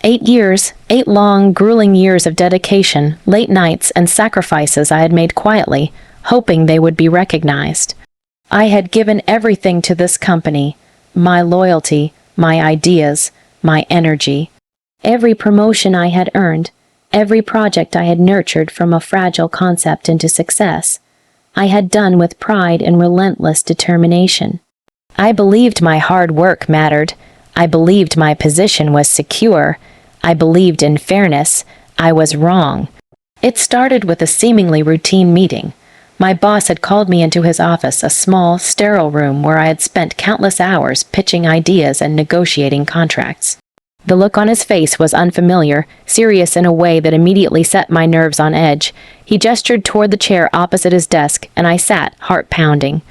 8 years, 8 long, grueling years of dedication, late nights, and sacrifices I had made quietly, hoping they would be recognized. I had given everything to this company, my loyalty, my ideas, my energy. Every promotion I had earned, every project I had nurtured from a fragile concept into success, I had done with pride and relentless determination. I believed my hard work mattered. I believed my position was secure. I believed in fairness. I was wrong. It started with a seemingly routine meeting. My boss had called me into his office, a small, sterile room where I had spent countless hours pitching ideas and negotiating contracts. The look on his face was unfamiliar, serious in a way that immediately set my nerves on edge. He gestured toward the chair opposite his desk, and I sat, heart pounding.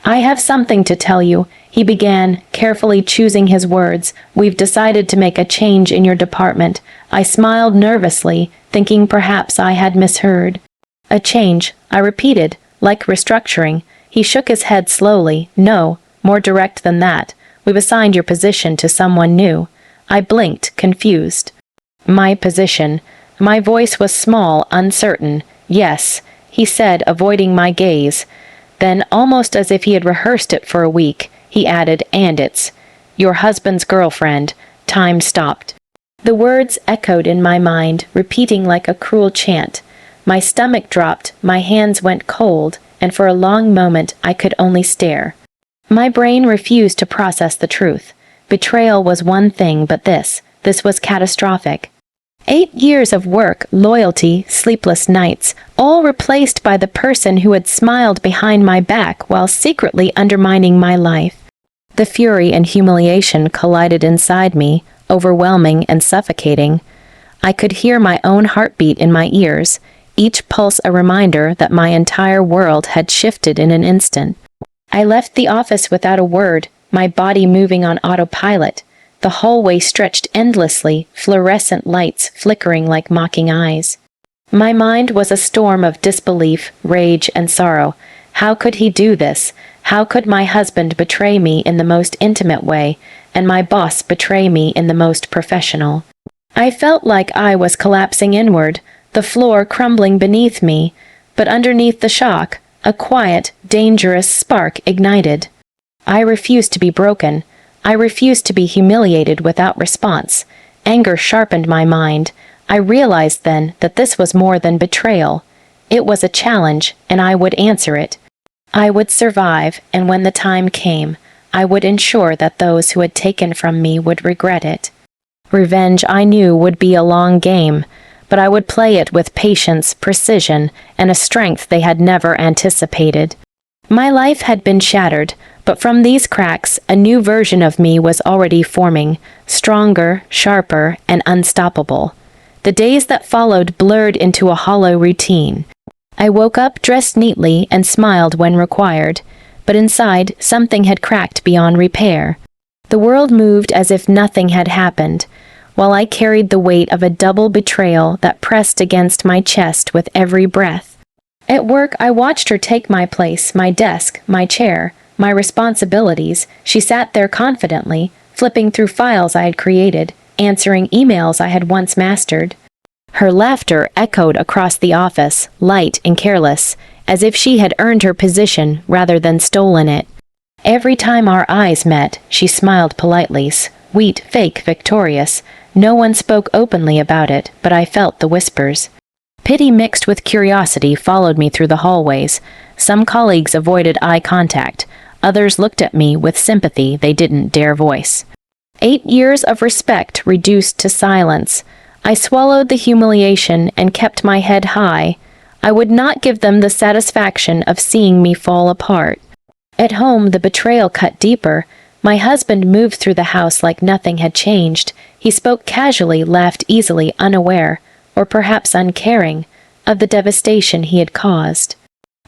"I have something to tell you," he began, carefully choosing his words. "We've decided to make a change in your department." I smiled nervously, thinking perhaps I had misheard. "A change," I repeated, "like restructuring." He shook his head slowly. "No, more direct than that. We've assigned your position to someone new." I blinked, confused. "My position." My voice was small, uncertain. "Yes," he said, avoiding my gaze. Then, almost as if he had rehearsed it for a week, he added, "And it's your husband's girlfriend." Time stopped. The words echoed in my mind, repeating like a cruel chant. My stomach dropped, my hands went cold, and for a long moment I could only stare. My brain refused to process the truth. Betrayal was one thing, but this was catastrophic. 8 years of work, loyalty, sleepless nights, all replaced by the person who had smiled behind my back while secretly undermining my life. The fury and humiliation collided inside me, overwhelming and suffocating. I could hear my own heartbeat in my ears, each pulse a reminder that my entire world had shifted in an instant. I left the office without a word, my body moving on autopilot. The hallway stretched endlessly, fluorescent lights flickering like mocking eyes. My mind was a storm of disbelief, rage, and sorrow. How could he do this? How could my husband betray me in the most intimate way, and my boss betray me in the most professional? I felt like I was collapsing inward, the floor crumbling beneath me, but underneath the shock, a quiet, dangerous spark ignited. I refused to be broken. I refused to be humiliated without response. Anger sharpened my mind. I realized then that this was more than betrayal. It was a challenge, and I would answer it. I would survive, and when the time came, I would ensure that those who had taken from me would regret it. Revenge, I knew, would be a long game, but I would play it with patience, precision, and a strength they had never anticipated. My life had been shattered, but from these cracks, a new version of me was already forming, stronger, sharper, and unstoppable. The days that followed blurred into a hollow routine. I woke up dressed neatly and smiled when required, but inside, something had cracked beyond repair. The world moved as if nothing had happened, while I carried the weight of a double betrayal that pressed against my chest with every breath. At work, I watched her take my place, my desk, my chair, my responsibilities. She sat there confidently, flipping through files I had created, answering emails I had once mastered. Her laughter echoed across the office, light and careless, as if she had earned her position rather than stolen it. Every time our eyes met, she smiled politely, sweet, fake, victorious. No one spoke openly about it, but I felt the whispers. Pity mixed with curiosity followed me through the hallways. Some colleagues avoided eye contact. Others looked at me with sympathy they didn't dare voice. 8 years of respect reduced to silence. I swallowed the humiliation and kept my head high. I would not give them the satisfaction of seeing me fall apart. At home, the betrayal cut deeper. My husband moved through the house like nothing had changed. He spoke casually, laughed easily, unaware, or perhaps uncaring, of the devastation he had caused.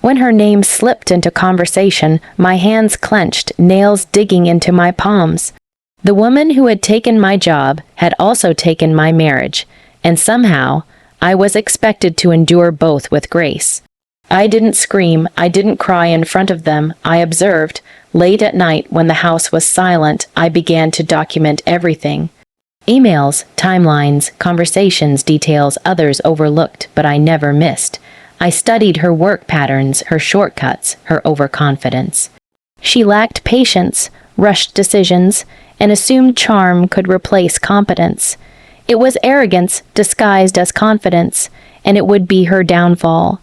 When her name slipped into conversation, my hands clenched, nails digging into my palms. The woman who had taken my job had also taken my marriage, and somehow, I was expected to endure both with grace. I didn't scream, I didn't cry in front of them, I observed. Late at night, when the house was silent, I began to document everything. Emails, timelines, conversations, details others overlooked but I never missed. I studied her work patterns, her shortcuts, her overconfidence. She lacked patience, rushed decisions, and assumed charm could replace competence. It was arrogance disguised as confidence, and it would be her downfall.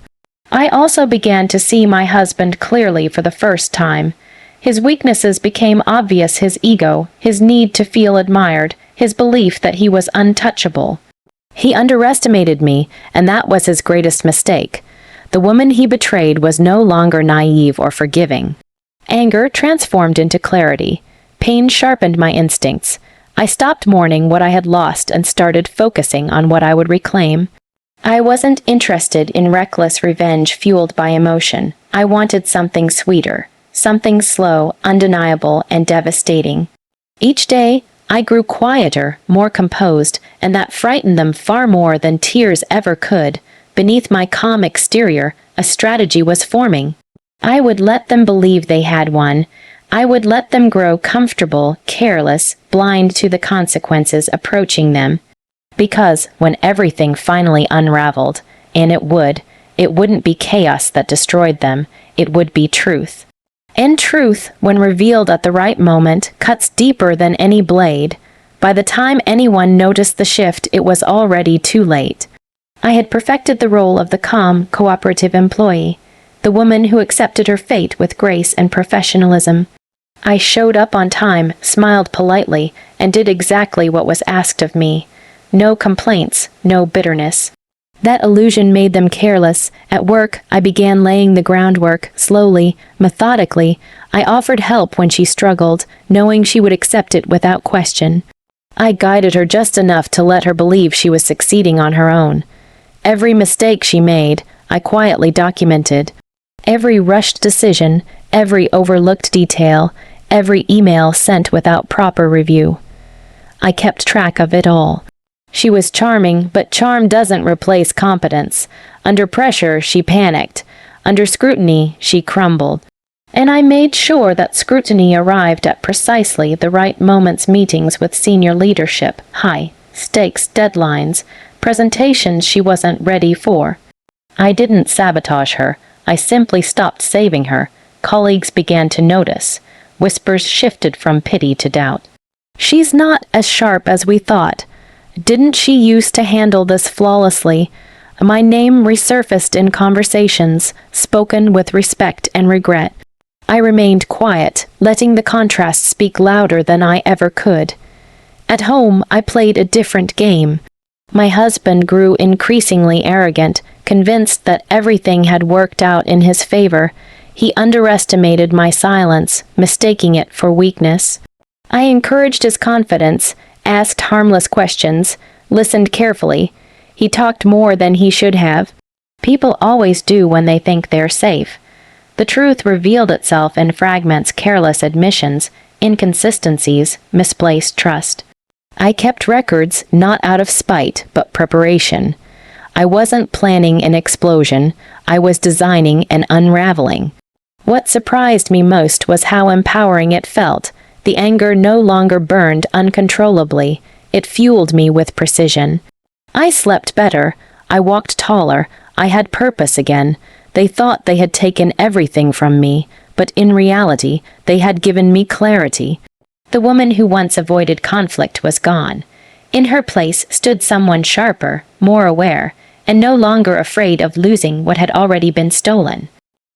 I also began to see my husband clearly for the first time. His weaknesses became obvious: his ego, his need to feel admired, his belief that he was untouchable. He underestimated me, and that was his greatest mistake. The woman he betrayed was no longer naive or forgiving. Anger transformed into clarity. Pain sharpened my instincts. I stopped mourning what I had lost and started focusing on what I would reclaim. I wasn't interested in reckless revenge fueled by emotion. I wanted something sweeter, something slow, undeniable, and devastating. Each day, I grew quieter, more composed, and that frightened them far more than tears ever could. Beneath my calm exterior, a strategy was forming. I would let them believe they had won. I would let them grow comfortable, careless, blind to the consequences approaching them. Because when everything finally unraveled, and it wouldn't be chaos that destroyed them, it would be truth. And truth, when revealed at the right moment, cuts deeper than any blade. By the time anyone noticed the shift, it was already too late. I had perfected the role of the calm, cooperative employee, the woman who accepted her fate with grace and professionalism. I showed up on time, smiled politely, and did exactly what was asked of me. No complaints, no bitterness. That illusion made them careless. At work, I began laying the groundwork, slowly, methodically. I offered help when she struggled, knowing she would accept it without question. I guided her just enough to let her believe she was succeeding on her own. Every mistake she made, I quietly documented. Every rushed decision, every overlooked detail, every email sent without proper review. I kept track of it all. She was charming, but charm doesn't replace competence. Under pressure, she panicked. Under scrutiny, she crumbled. And I made sure that scrutiny arrived at precisely the right moments: meetings with senior leadership, high-stakes deadlines, presentations she wasn't ready for. I didn't sabotage her. I simply stopped saving her. Colleagues began to notice. Whispers shifted from pity to doubt. "She's not as sharp as we thought. Didn't she used to handle this flawlessly?" My name resurfaced in conversations, spoken with respect and regret. I remained quiet, letting the contrast speak louder than I ever could. At home, I played a different game. My husband grew increasingly arrogant, convinced that everything had worked out in his favor. He underestimated my silence, mistaking it for weakness. I encouraged his confidence, asked harmless questions, listened carefully. He talked more than he should have. People always do when they think they're safe. The truth revealed itself in fragments: careless admissions, inconsistencies, misplaced trust. I kept records, not out of spite, but preparation. I wasn't planning an explosion. I was designing an unraveling. What surprised me most was how empowering it felt. The anger no longer burned uncontrollably. It fueled me with precision. I slept better. I walked taller. I had purpose again. They thought they had taken everything from me, but in reality, they had given me clarity. The woman who once avoided conflict was gone. In her place stood someone sharper, more aware, and no longer afraid of losing what had already been stolen.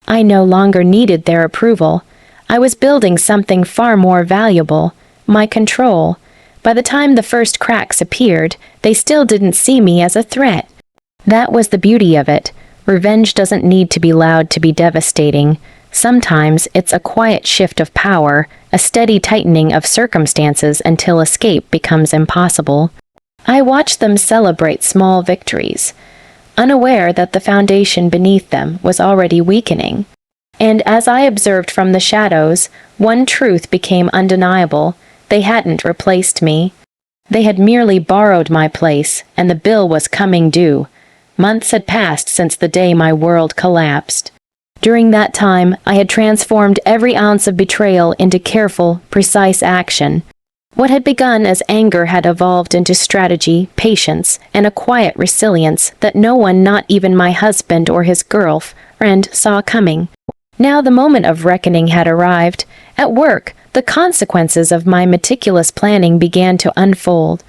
I no longer needed their approval. I was building something far more valuable: my control. By the time the first cracks appeared, they still didn't see me as a threat. That was the beauty of it. Revenge doesn't need to be loud to be devastating. Sometimes it's a quiet shift of power, a steady tightening of circumstances until escape becomes impossible. I watched them celebrate small victories, unaware that the foundation beneath them was already weakening. And as I observed from the shadows, one truth became undeniable: they hadn't replaced me. They had merely borrowed my place, and the bill was coming due. Months had passed since the day my world collapsed. During that time, I had transformed every ounce of betrayal into careful, precise action. What had begun as anger had evolved into strategy, patience, and a quiet resilience that no one, not even my husband or his girlfriend, saw coming. Now the moment of reckoning had arrived. At work, the consequences of my meticulous planning began to unfold.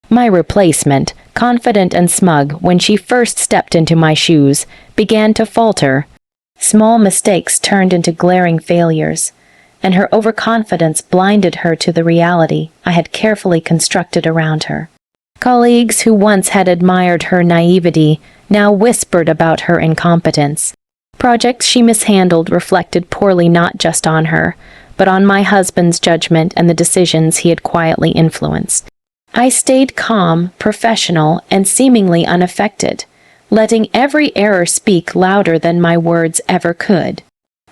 My replacement, confident and smug when she first stepped into my shoes, began to falter. Small mistakes turned into glaring failures, and her overconfidence blinded her to the reality I had carefully constructed around her. Colleagues who once had admired her naivety now whispered about her incompetence. Projects she mishandled reflected poorly not just on her, but on my husband's judgment and the decisions he had quietly influenced. I stayed calm, professional, and seemingly unaffected, letting every error speak louder than my words ever could.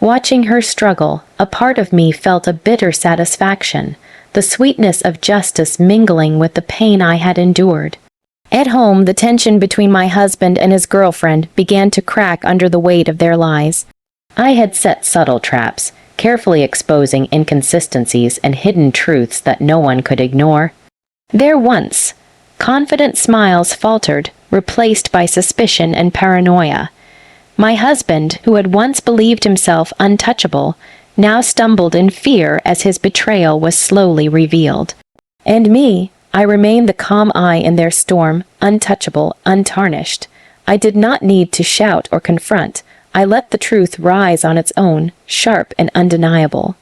Watching her struggle, a part of me felt a bitter satisfaction, the sweetness of justice mingling with the pain I had endured. At home, the tension between my husband and his girlfriend began to crack under the weight of their lies. I had set subtle traps, carefully exposing inconsistencies and hidden truths that no one could ignore. Their once confident smiles faltered, replaced by suspicion and paranoia. My husband, who had once believed himself untouchable, now stumbled in fear as his betrayal was slowly revealed. And me, I remained the calm eye in their storm, untouchable, untarnished. I did not need to shout or confront. I let the truth rise on its own, sharp and undeniable.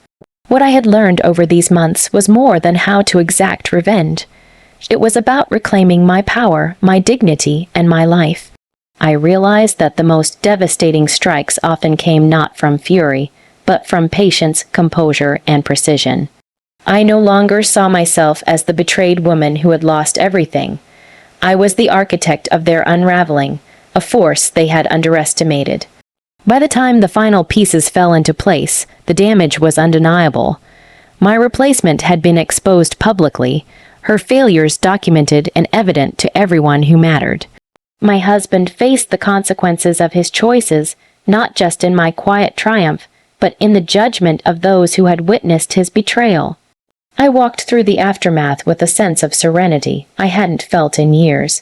What I had learned over these months was more than how to exact revenge. It was about reclaiming my power, my dignity, and my life. I realized that the most devastating strikes often came not from fury, but from patience, composure, and precision. I no longer saw myself as the betrayed woman who had lost everything. I was the architect of their unraveling, a force they had underestimated. By the time the final pieces fell into place, the damage was undeniable. My replacement had been exposed publicly, her failures documented and evident to everyone who mattered. My husband faced the consequences of his choices, not just in my quiet triumph, but in the judgment of those who had witnessed his betrayal. I walked through the aftermath with a sense of serenity I hadn't felt in years.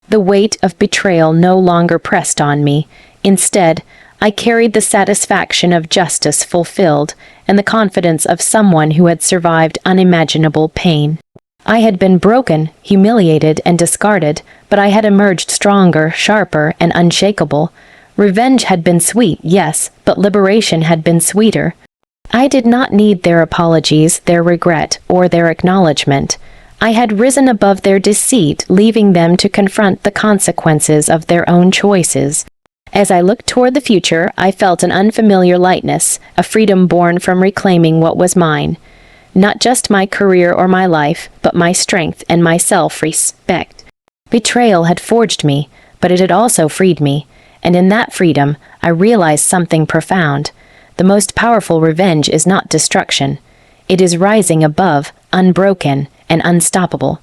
The weight of betrayal no longer pressed on me. Instead, I carried the satisfaction of justice fulfilled and the confidence of someone who had survived unimaginable pain. I had been broken, humiliated, and discarded, but I had emerged stronger, sharper, and unshakable. Revenge had been sweet, yes, but liberation had been sweeter. I did not need their apologies, their regret, or their acknowledgement. I had risen above their deceit, leaving them to confront the consequences of their own choices. As I looked toward the future, I felt an unfamiliar lightness, a freedom born from reclaiming what was mine. Not just my career or my life, but my strength and my self-respect. Betrayal had forged me, but it had also freed me, and in that freedom, I realized something profound. The most powerful revenge is not destruction. It is rising above, unbroken, and unstoppable.